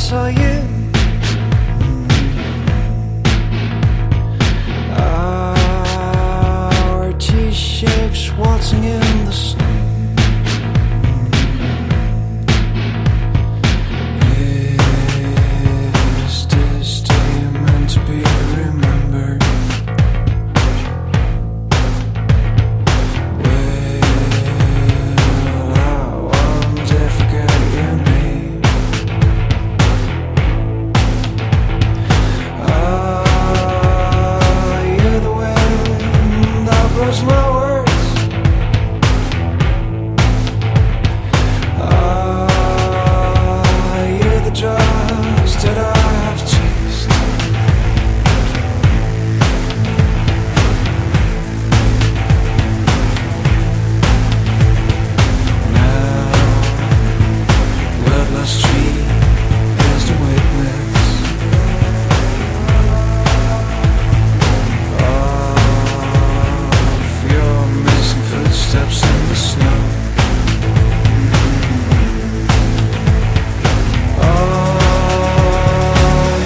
saw you. Our T-shapes waltzing in the snow. Is this day meant to be remembered? Well, I won't forget your name. You're the wind that blows my words. You're the drugs that I have chased. Now, bloodless tree is the witness of your missing footsteps in the snow.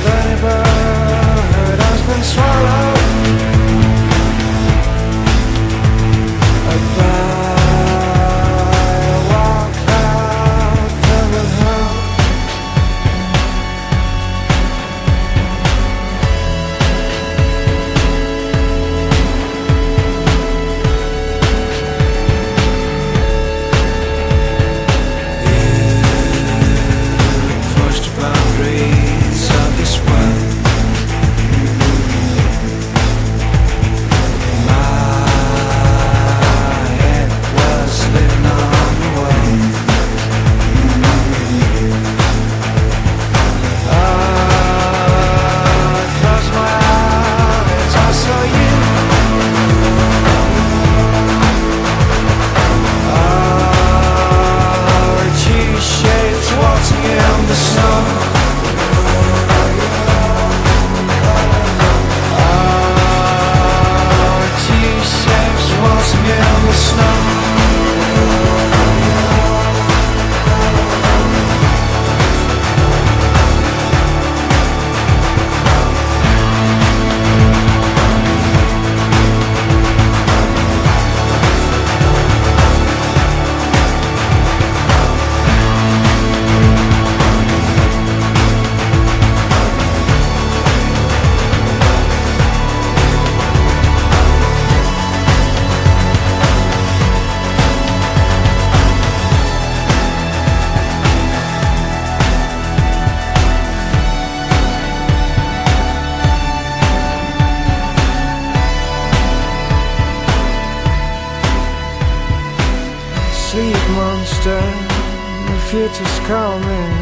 The neighborhood has been swallowed by a wild cloud filled with hope. Pushed the boundaries of this world. My head was living on the world. Close my eyes, I saw you. Our T-shapes waltzing in the snow. Our T-shapes waltzing in the snow. Sleep, monster, the future's coming.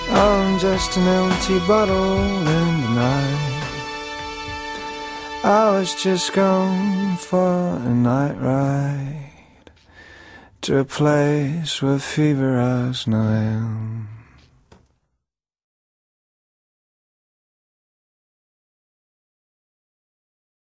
I'm just an empty bottle in the night. I was just gone for a night ride to a place where fever has no end.